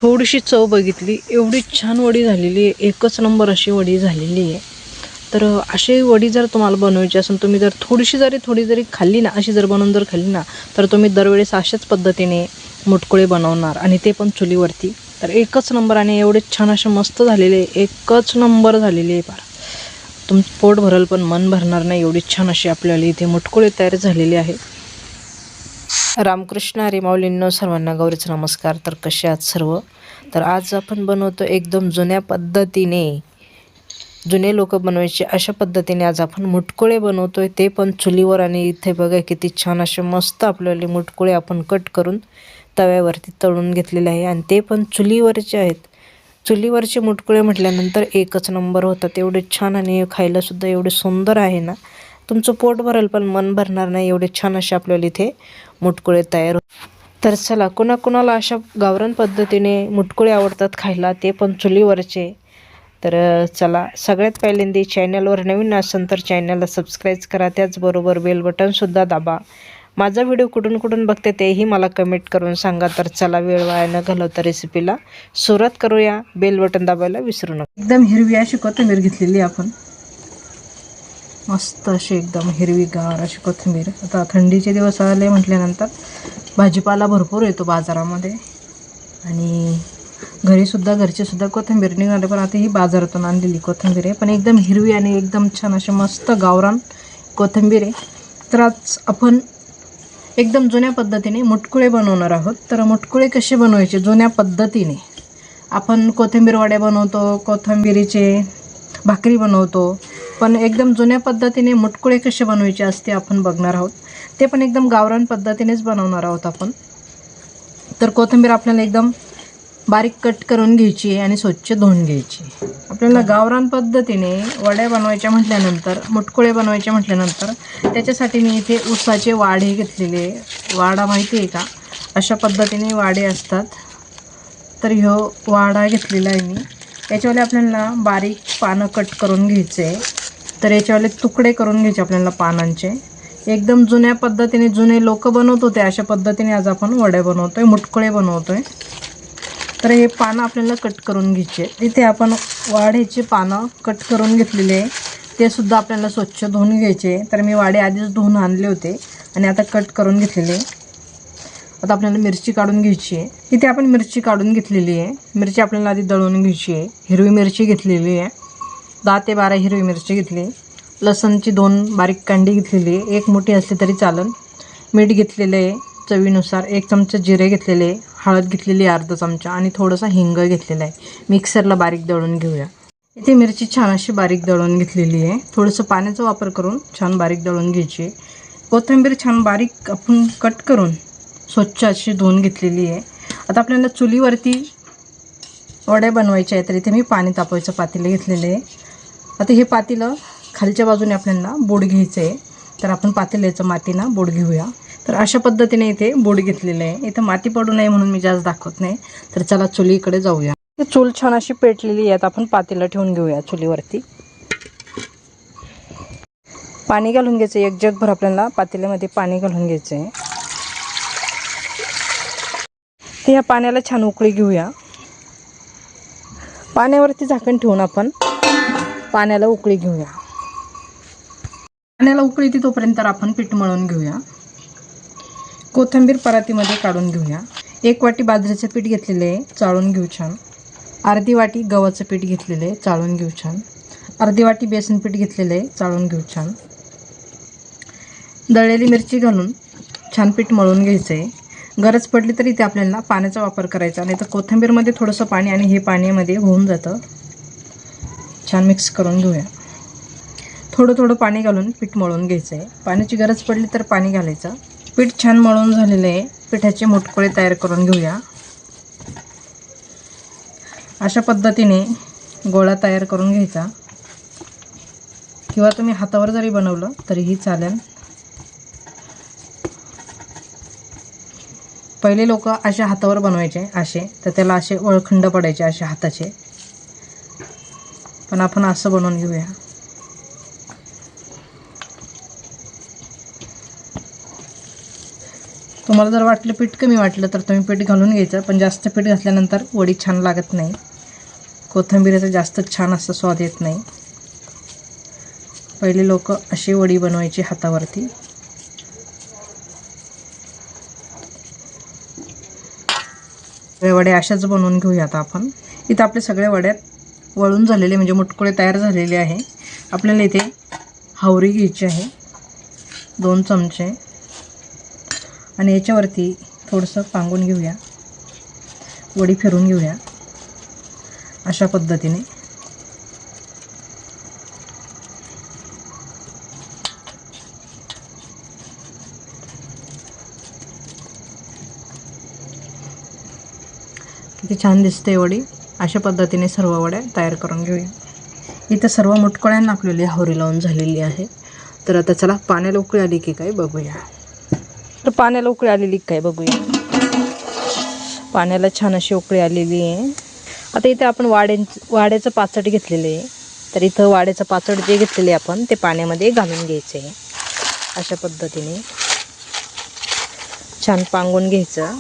थोडीशी चव बघितली, एवढी छान वडी झालेली आहे, एकच नंबर अशी वडी झालेली आहे. तर अशी वडी जर तुम्हाला बनवायची असेल, तुम्ही जर थोडी जरी खाल्ली ना, अशी जर बनवून जर खाल्ली ना, तर तुम्ही दरवेळेस अशाच पद्धतीने मुटकुळे बनवणार आणि ते पण चुलीवरती. तर एकच नंबर आणि एवढे छान असे मस्त झालेले, एकच नंबर झालेली आहे. फार तुमचं पोट भरल पण मन भरणार नाही, एवढी छान अशी आपल्याला इथे मुटकुळे तयार झालेले आहे. रामकृष्ण हरी माऊलींनो, सर्वांना गौरीचा नमस्कार. तर कसे आहात सर्व? तर आज आपण बनवतो एकदम जुन्या पद्धतीने, जुने लोक बनवायचे अशा पद्धतीने आज आपण मुटकुळे बनवतोय, ते पण चुलीवर. आणि इथे बघा किती छान असे मस्त आपल्याला मुटकुळे आपण कट करून तव्यावरती तळून घेतलेले आहे, आणि ते पण चुलीवरचे आहेत. चुलीवरचे मुटकुळे म्हटल्यानंतर एकच नंबर होतात, एवढे छान आणि खायलासुद्धा एवढे सुंदर आहे ना, तुमचं पोट भरेल पण मन भरणार नाही, एवढे छान असे आपल्याला इथे मुटकुळे तयार होतात. तर चला, कुणाकुणाला अशा गावरान पद्धतीने मुटकुळे आवडतात खायला, ते पण चुलीवरचे. तर चला, सगळ्यात पहिल्यांदा चॅनलवर नवीन असेल तर चॅनलला सबस्क्राईब करा, त्याचबरोबर बेल बटनसुद्धा दाबा. माझा व्हिडिओ कुठून बघते तेही मला कमेंट करून सांगा. तर चला, वेळ वाया न घालवता रेसिपीला सुरुवात करूया. बेल बटन दाबायला विसरू नका. एकदम हिरवी अशी कोथिंबीर घेतलेली आपण, मस्त अशी एकदम हिरवीगार अशी कोथिंबीर. आता थंडीचे दिवस आले म्हटल्यानंतर भाजीपाला भरपूर येतो बाजारामध्ये, आणि घरचेसुद्धा कोथिंबीर निघाले, पण आता ही बाजारातून आणलेली कोथिंबीर आहे, पण एकदम हिरवी आणि एकदम छान अशी मस्त गावरान कोथिंबीर आहे. तर आज आपण एकदम जुन्या पद्धतीने मुटकुळे बनवणार आहोत. तर मुटकुळे कसे बनवायचे जुन्या पद्धतीने? आपण कोथिंबीर वड्या बनवतो, कोथिंबीरीचे भाकरी बनवतो, पण एकदम जुन्या पद्धतीने मुटकुळे कसे बनवायचे असते आपण बघणार आहोत. ते पण एकदम गावरान पद्धतीनेच बनवणार आहोत आपण. तर कोथिंबीर आपल्याला एकदम बारीक कट करून घ्यायची आहे आणि स्वच्छ धुवून घ्यायची. आपल्याला गावरान पद्धतीने वड्या बनवायच्या म्हटल्यानंतर, मुटकुळे बनवायचे म्हटल्यानंतर, त्याच्यासाठी मी इथे ऊसाचे वाढे घेतलेले. वाडा माहिती आहे का? अशा पद्धतीने वाडे असतात. तर ह्यो वाडा घेतलेला आहे मी. याच्यावाले आपल्याला बारीक पानं कट करून घ्यायचे. तर याच्यावाले तुकडे करून घ्यायचे आपल्याला पानांचे. एकदम जुन्या पद्धतीने जुने लोक बनवत होते अशा पद्धतीने आज आपण वड्या बनवतोय, मुटकुळे बनवतोय. तर हे पानं आपल्याला कट करून घ्यायचे. तिथे आपण वाढ्याचे पानं कट करून घेतलेले, ते सुद्धा आपल्याला स्वच्छ धुवून घ्यायचे. तर मी वाडे आधीच धुवून आणले होते आणि आता कट करून घेतलेले. आता आपल्याला मिरची काढून घ्यायची आहे. इथे आपण मिरची काढून घेतलेली आहे. मिरची आपल्याला आधी दळून घ्यायची आहे. हिरवी मिरची घेतलेली आहे, 10 ते 12 हिरवी मिरची घेतली. लसणची 2 बारीक कांडी घेतलेली आहे, 1 मोठी असली तरी चालेल. मीठ घेतलेलं आहे चवीनुसार, 1 चमचा जिरे घेतलेले, हळद घेतलेली अर्धा चमचा, आणि थोडासा हिंग घेतलेला आहे. मिक्सरला बारीक दळून घेऊया. इथे मिरची छान अशी बारीक दळून घेतलेली आहे. थोडंसं पाण्याचा वापर करून छान बारीक दळून घ्यायची आहे. कोथिंबीर छान बारीक आपण कट करून स्वच्छ अशी धुवून घेतलेली आहे. आता आपल्याला चुलीवरती वड्या बनवायच्या आहेत. तर इथे मी पाणी तापवायचं पातेलं घेतलेलं आहे. आता हे पातेलं खालच्या बाजूने आपल्याला बोट घ्यायचं आहे. तर आपण पातेल्याचं मातीनं बोट घेऊया. तर अशा पद्धतीने इथे बोट घेतलेलं आहे. इथं माती पडू नये म्हणून मी जास्त दाखवत नाही. तर चला चुलीकडे जाऊया. चूल छान अशी पेटलेली आहे. आता आपण पातेलं ठेवून घेऊया चुलीवरती. पाणी घालून घ्यायचं, 1 जगभर आपल्याला पातेल्यामध्ये पाणी घालून घ्यायचं आहे. ते या पाण्याला छान उकळी घेऊया. पाण्यावरती झाकण ठेवून आपण पाण्याला उकळी घेऊया. पाण्याला उकळी येते तोपर्यंत आपण पीठ मळून घेऊया. कोथिंबीर परातीमध्ये काढून घेऊया. 1 वाटी बाजरीचं पीठ घेतलेलं आहे, चाळून घेऊ छान. अर्धी वाटी गव्हाचं पीठ घेतलेलं आहे, चाळून घेऊ छान. अर्धी वाटी बेसन पीठ घेतलेलं आहे, चाळून घेऊ छान. दळलेली मिरची घालून छान पीठ मळून घ्यायचं आहे. गरज पडली तरी ते आपल्याला पाण्याचा वापर करायचा, नाही तर कोथिंबीरमध्ये थोडंसं पाणी आणि हे पाण्यामध्ये होऊन जातं. छान मिक्स करून घेऊया. थोडं पाणी घालून पीठ मळून घ्यायचं आहे. पाण्याची गरज पडली तर पाणी घालायचं. पीठ छान मळून झालेलं आहे. पिठाचे मुटकुळे तयार करून घेऊया. अशा पद्धतीने गोळा तयार करून घ्यायचा, किंवा तुम्ही हातावर जरी बनवलं तरीही चालेल. पहिले लोक अशा हातावर बनवायचे असे, तर त्याला असे वळखंड पडायचे अशा हाताचे, पण आपण असं बनवून घेऊया. तुम्हाला जर वाटलं पीठ कमी वाटलं तर तुम्ही पीठ घालून घ्यायचं, पण जास्त पीठ घातल्यानंतर वडी छान लागत नाही, कोथिंबीरीचा जास्त छान असं स्वाद येत नाही. पहिले लोक अशी वडी बनवायची हातावरती. सगळे वडे अशाच बनवून घेऊया आता आपण. इथं आपले सगळे वड्यात वळून झालेले म्हणजे मुटकुळे तयार झालेले आहे. आपल्याला इथे हावरी घ्यायची आहे 2 चमचे आणि याच्यावरती थोडंसं पांगून घेऊया, वडी फिरून घेऊया अशा पद्धतीने. किती छान दिसते वडी. अशा पद्धतीने सर्व वड्या तयार करून घेऊया. इथं सर्व मुटकुळ्यांना आपल्याला हावरी लावून झालेली आहे. तर आता चला पाण्याला उकळी आली की काय बघूया. तर पाण्याला उकळी आलेली काय बघूया. पाण्याला छान अशी उकळी आलेली आहे. आता इथे आपण वाड्याचं पाचट घेतलेलं आहे. तर इथं वाड्याचं पाचट जे घेतलेले आपण ते पाण्यामध्ये घालून घ्यायचे आहे. अशा पद्धतीने छान पांगून घ्यायचं.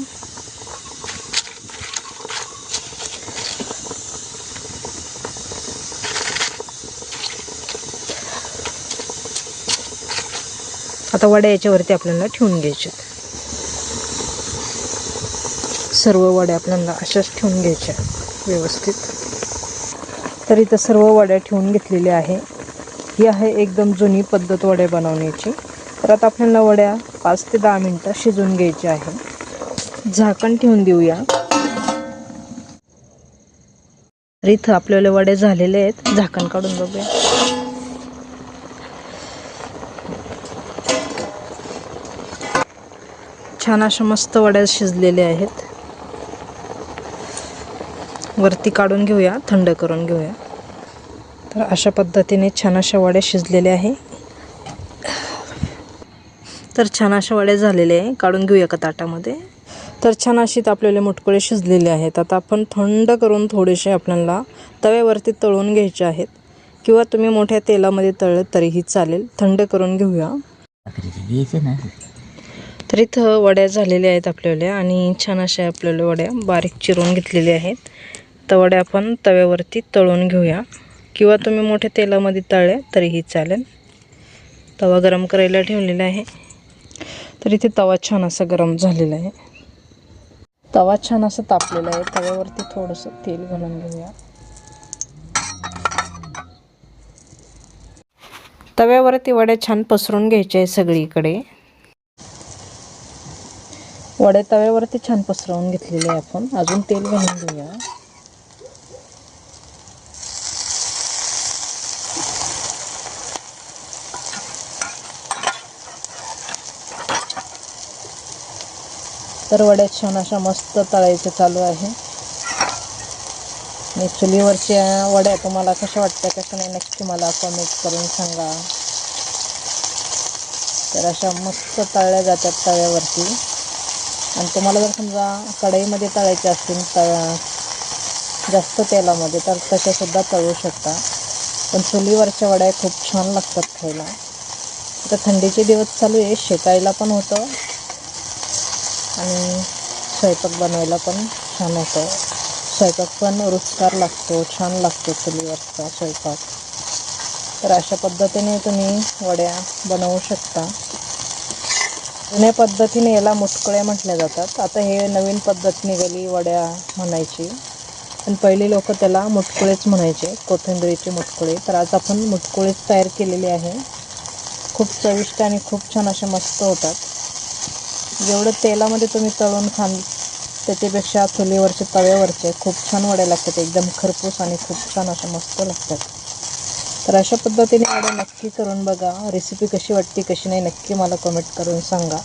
आता वड्या याच्यावरती आपल्याला ठेवून घ्यायच्या. सर्व वड्या आपल्याला अशाच ठेवून घ्यायच्या व्यवस्थित. तर इथं सर्व वड्या ठेवून घेतलेल्या आहे. ही आहे एकदम जुनी पद्धत वड्या बनवण्याची. तर आता आपल्याला वड्या 5 ते 10 मिनटं शिजवून घ्यायच्या आहे. झाकण ठेवून देऊया. तर इथं आपल्याला वड्या झालेले आहेत. झाकण काढून बघूया. छान अशा मस्त वड्या शिजलेल्या आहेत. वरती काढून घेऊया, थंड करून घेऊया. तर अशा पद्धतीने छान अशा वड्या शिजलेल्या आहे. तर छान अशा वड्या झालेल्या आहे. काढून घेऊया का ताटामध्ये. तर छान अशी आपल्याला मुटकुळे शिजलेले आहेत. आता आपण थंड करून थोडेसे आपल्याला तव्यावरती तळून घ्यायचे आहेत, किंवा तुम्ही मोठ्या तेलामध्ये तळले तरीही चालेल. थंड करून घेऊया. तर इथं वड्या झालेल्या आहेत आपल्याला आणि छान अशा आपल्याला वड्या बारीक चिरून घेतलेल्या आहेत. तर वड्या आपण तव्यावरती तळून घेऊया, किंवा तुम्ही मोठ्या तेलामध्ये तळल्या तरीही चालेल. तवा गरम करायला ठेवलेला आहे. तर इथे तवा छान असा गरम झालेला आहे. तवा छान असा तापलेला आहे. तव्यावरती थोडंसं तेल घालून घेऊया. तव्यावरती वड्या छान पसरून घ्यायच्या आहे सगळीकडे. वड्या तव्यावरती छान पसरवून घेतलेले आहे आपण. अजून तेल घालून घेऊया. तर वड्या छान अशा मस्त तळायचं चालू आहे. आणि चुलीवरच्या वड्या तुम्हाला कशा वाटतं कशा नाही नक्की मला कमेंट करून सांगा. तर अशा मस्त तळल्या जातात तव्यावरती. आणि तुम्हाला जर समजा कढईमध्ये तळायचे असतील जास्त तेलामध्ये तर तशासुद्धा तळू शकता. पण चुलीवरच्या वड्या खूप छान लागतात खायला. आता थंडीचे दिवस चालू आहे, शेकायला पण होतं आणि स्वयंपाक बनवायला पण छान होतं. स्वयंपाक पण रुचकर लागतो, छान लागतो चुलीवरचा स्वयंपाक. तर अशा पद्धतीने तुम्ही वड्या बनवू शकता. जुन्या पद्धतीने याला मुटकुळ्या म्हटल्या जातात. आता हे नवीन पद्धत निघाली वड्या म्हणायची, पण पहिले लोक त्याला मुटकुळेच म्हणायचे, कोथिंबीरीचे मुटकुळे. तर आज आपण मुटकुळेच तयार केलेले आहे. खूप चविष्ट आणि खूप छान असे मस्त होतात. जेवढं तेलामध्ये तुम्ही तळून खाल त्याच्यापेक्षा चुलीवरचे तव्यावरचे खूप छान वड्या लागतात. एकदम खरपूस आणि खूप छान अशा मस्त लागतात. तर अशा पद्धतीने वड्या नक्की करून बघा. रेसिपी कशी वाटते कशी नाही नक्की मला कमेंट करून सांगा.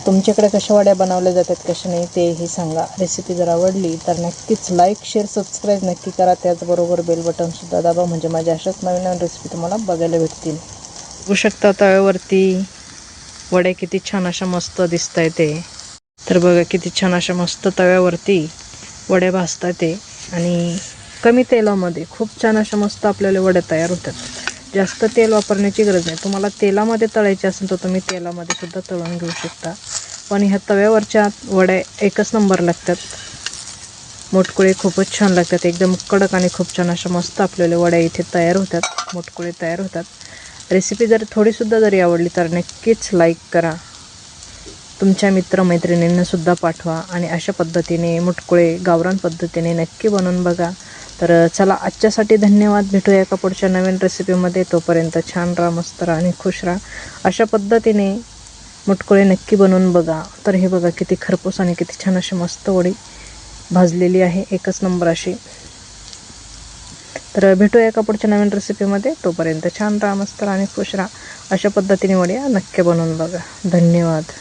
तुमच्याकडे कशा वड्या बनवल्या जातात कशा नाही तेही सांगा. रेसिपी जर आवडली तर नक्कीच लाईक शेअर सबस्क्राईब नक्की करा. त्याचबरोबर बेल बटनसुद्धा दाबा, म्हणजे माझ्या अशाच नवीन नवीन रेसिपी तुम्हाला बघायला भेटतील. बघू शकता तव्यावरती वड्या किती छान अशा मस्त दिसत आहेत ते. तर बघा किती छान अशा मस्त तव्यावरती वड्या भाजतात ते, आणि कमी तेलामध्ये खूप छान अशा मस्त आपल्याला वड्या तयार होतात. जास्त तेल वापरण्याची गरज नाही. तुम्हाला तेलामध्ये तळायचे असेल तर तुम्ही तेलामध्ये सुद्धा तळून घेऊ शकता. पण ह्या तव्यावरच्या वड्या एकच नंबर लागतात. मुटकुळे खूपच छान लागतात, एकदम कडक आणि खूप छान अशा मस्त आपल्याला वड्या इथे तयार होतात, मुटकुळे तयार होतात. रेसिपी जर थोडीसुद्धा जरी आवडली तर नक्कीच लाईक करा, तुमच्या मित्रमैत्रिणींना सुद्धा पाठवा आणि अशा पद्धतीने मुटकुळे गावरान पद्धतीने नक्की बनवून बघा. तर चला, आजच्यासाठी धन्यवाद. भेटूया एका पुढच्या नवीन रेसिपीमध्ये. तोपर्यंत छान राहा, मस्त राहा आणि खुश राहा. अशा पद्धतीने मुटकुळे नक्की बनवून बघा. तर हे बघा किती खरपूस आणि किती छान अशी मस्त वडी भाजलेली आहे, एकच नंबर अशी. तर भेटूया एका पुढच्या नवीन रेसिपीमध्ये. तोपर्यंत छान राहा, मस्त राहा आणि खुश राहा. अशा पद्धतीने वड्या नक्की बनवून बघा. धन्यवाद.